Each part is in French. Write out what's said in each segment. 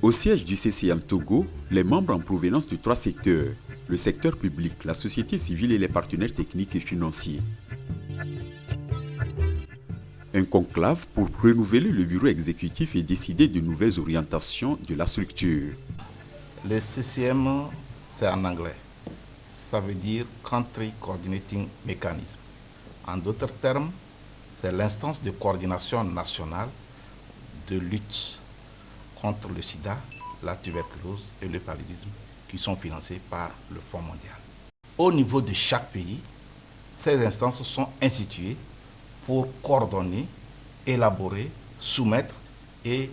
Au siège du CCM Togo, les membres en provenance de 3 secteurs, le secteur public, la société civile et les partenaires techniques et financiers. Un conclave pour renouveler le bureau exécutif et décider de nouvelles orientations de la structure. Le CCM, c'est en anglais. Ça veut dire Country Coordinating Mechanism. En d'autres termes, c'est l'instance de coordination nationale de lutte contre le sida, la tuberculose et le paludisme qui sont financés par le Fonds mondial. Au niveau de chaque pays, ces instances sont instituées pour coordonner, élaborer, soumettre et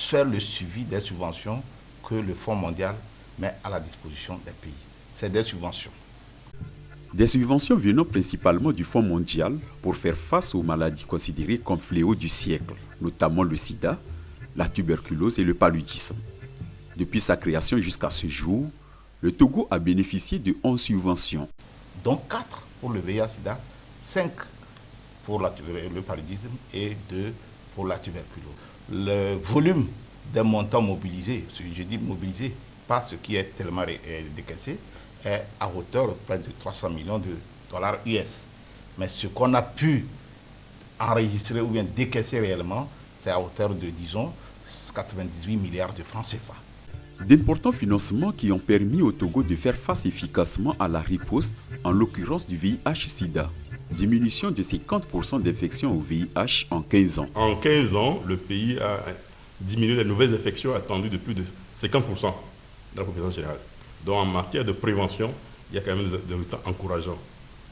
faire le suivi des subventions que le Fonds mondial met à la disposition des pays. C'est des subventions. Des subventions venant principalement du Fonds mondial pour faire face aux maladies considérées comme fléaux du siècle, notamment le sida, la tuberculose et le paludisme. Depuis sa création jusqu'à ce jour, le Togo a bénéficié de 11 subventions. Donc 4 pour le VIH-Sida, 5 pour le paludisme et 2 pour la tuberculose. Le volume des montants mobilisés, je dis mobilisés, pas ce qui est tellement décaissé, est à hauteur de près de 300 millions de dollars US. Mais ce qu'on a pu enregistrer ou bien décaisser réellement, c'est à hauteur de, disons, 98 milliards de francs CFA. D'importants financements qui ont permis au Togo de faire face efficacement à la riposte, en l'occurrence du VIH-Sida. Diminution de 50% d'infections au VIH en 15 ans. En 15 ans, le pays a diminué les nouvelles infections attendues de plus de 50% de la population générale. Donc en matière de prévention, il y a quand même des résultats encourageants.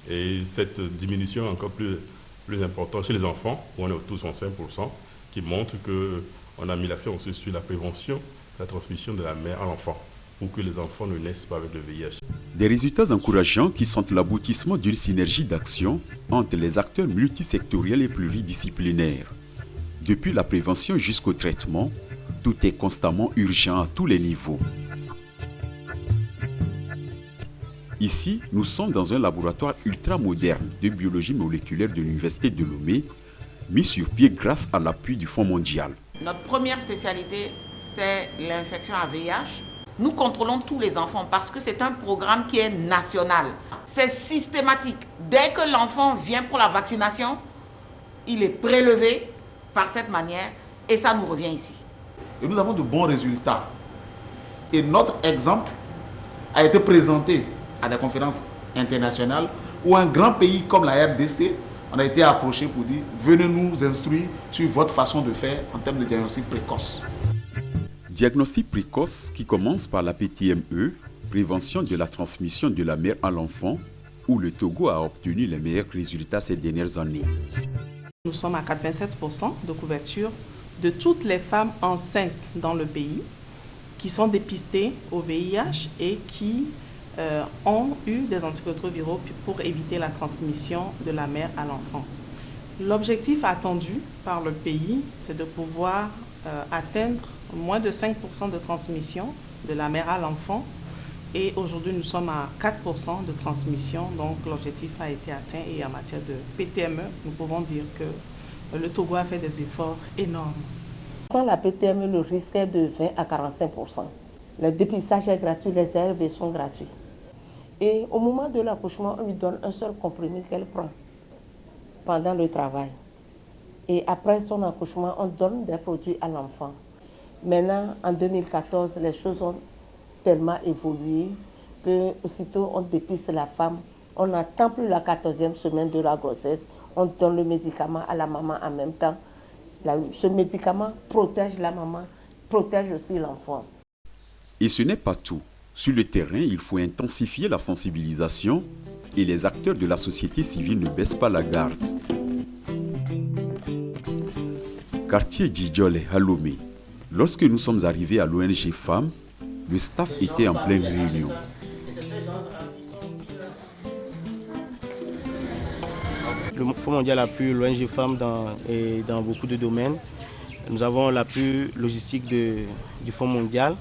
Et cette diminution est encore plus importante chez les enfants, où on est autour de 65%, qui montre qu'on a mis l'accent aussi sur la prévention, la transmission de la mère à l'enfant, pour que les enfants ne naissent pas avec le VIH. Des résultats encourageants qui sont l'aboutissement d'une synergie d'action entre les acteurs multisectoriels et pluridisciplinaires. Depuis la prévention jusqu'au traitement, tout est constamment urgent à tous les niveaux. Ici, nous sommes dans un laboratoire ultra-moderne de biologie moléculaire de l'Université de Lomé, mis sur pied grâce à l'appui du Fonds mondial. Notre première spécialité, c'est l'infection à VIH. Nous contrôlons tous les enfants parce que c'est un programme qui est national. C'est systématique. Dès que l'enfant vient pour la vaccination, il est prélevé par cette manière et ça nous revient ici. Et nous avons de bons résultats. Et notre exemple a été présenté à des conférences internationales où un grand pays comme la RDC, on a été approché pour dire venez nous instruire sur votre façon de faire en termes de diagnostic précoce. Diagnostic précoce qui commence par la PTME, prévention de la transmission de la mère à l'enfant, où le Togo a obtenu les meilleurs résultats ces dernières années. Nous sommes à 87% de couverture de toutes les femmes enceintes dans le pays qui sont dépistées au VIH et qui ont eu des antirétroviraux pour éviter la transmission de la mère à l'enfant. L'objectif attendu par le pays, c'est de pouvoir atteindre moins de 5% de transmission de la mère à l'enfant. Et aujourd'hui, nous sommes à 4% de transmission, donc l'objectif a été atteint. Et en matière de PTME, nous pouvons dire que le Togo a fait des efforts énormes. Sans la PTME, le risque est de 20 à 45%. Le dépistage est gratuit, les ARV sont gratuits. Et au moment de l'accouchement, on lui donne un seul comprimé qu'elle prend pendant le travail. Et après son accouchement, on donne des produits à l'enfant. Maintenant, en 2014, les choses ont tellement évolué que aussitôt on dépiste la femme, on n'attend plus la 14e semaine de la grossesse, on donne le médicament à la maman en même temps. Ce médicament protège la maman, protège aussi l'enfant. Et ce n'est pas tout. Sur le terrain, il faut intensifier la sensibilisation et les acteurs de la société civile ne baissent pas la garde. Quartier Djidjole à Lomé. Lorsque nous sommes arrivés à l'ONG Femmes, le staff était en pleine réunion. Le Fonds mondial appuie l'ONG Femmes dans beaucoup de domaines. Nous avons l'appui logistique du Fonds mondial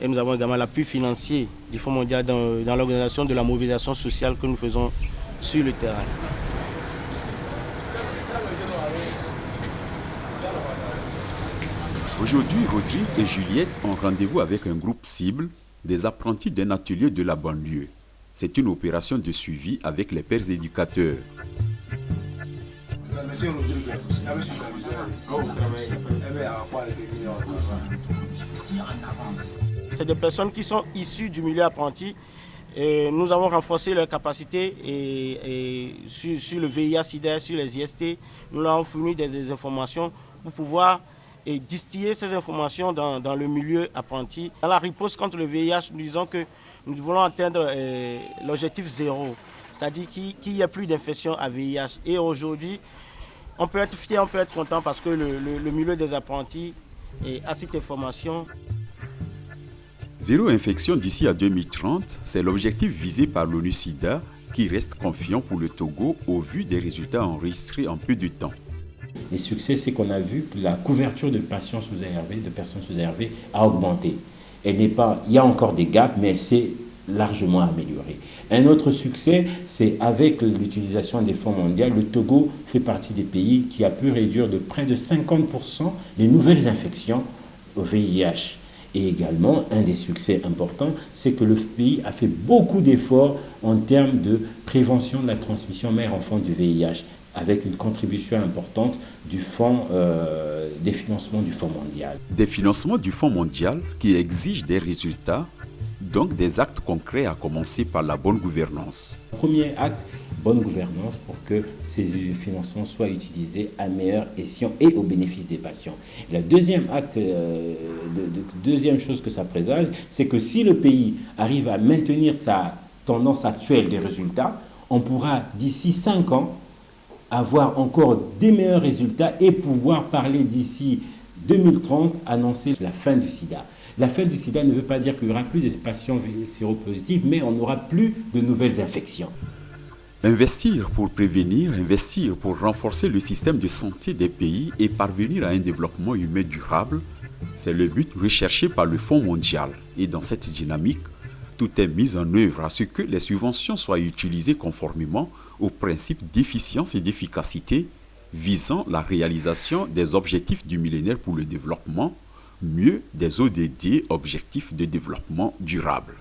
et nous avons également l'appui financier du Fonds mondial dans l'organisation de la mobilisation sociale que nous faisons sur le terrain. Aujourd'hui, Rodrigue et Juliette ont rendez-vous avec un groupe cible des apprentis d'un atelier de la banlieue. C'est une opération de suivi avec les pères éducateurs. C'est des personnes qui sont issues du milieu apprenti. Et nous avons renforcé leurs capacités sur le VIH-Sida, sur les IST. Nous leur avons fourni des informations pour pouvoir distiller ces informations dans le milieu apprenti. Dans la riposte contre le VIH, nous disons que nous voulons atteindre l'objectif 0, c'est-à-dire qu'il n'y a plus d'infection à VIH. Et aujourd'hui, on peut être fier, on peut être content parce que le milieu des apprentis a cette information. Zéro infection d'ici à 2030, c'est l'objectif visé par l'ONU-SIDA qui reste confiant pour le Togo au vu des résultats enregistrés en peu de temps. Le succès, c'est qu'on a vu que la couverture de patients sous ARV, de personnes sous ARV, a augmenté. Il y a encore des gaps, mais elle s'est largement améliorée. Un autre succès, c'est avec l'utilisation des fonds mondiaux, le Togo fait partie des pays qui a pu réduire de près de 50% les nouvelles infections au VIH. Et également, un des succès importants, c'est que le pays a fait beaucoup d'efforts en termes de prévention de la transmission mère-enfant du VIH, avec une contribution importante du fonds, des financements du Fonds mondial. Des financements du Fonds mondial qui exigent des résultats, donc des actes concrets à commencer par la bonne gouvernance. Premier acte, bonne gouvernance pour que ces financements soient utilisés à meilleur escient et au bénéfice des patients. Le deuxième acte, deuxième chose que ça présage, c'est que si le pays arrive à maintenir sa tendance actuelle des résultats, on pourra d'ici 5 ans avoir encore des meilleurs résultats et pouvoir parler d'ici 2030, annoncer la fin du sida. La fin du sida ne veut pas dire qu'il n'y aura plus de patients séropositifs, mais on n'aura plus de nouvelles infections. Investir pour prévenir, investir pour renforcer le système de santé des pays et parvenir à un développement humain durable, c'est le but recherché par le Fonds mondial. Et dans cette dynamique, tout est mis en œuvre à ce que les subventions soient utilisées conformément aux principes d'efficience et d'efficacité visant la réalisation des objectifs du millénaire pour le développement, mieux des ODD, objectifs de développement durable.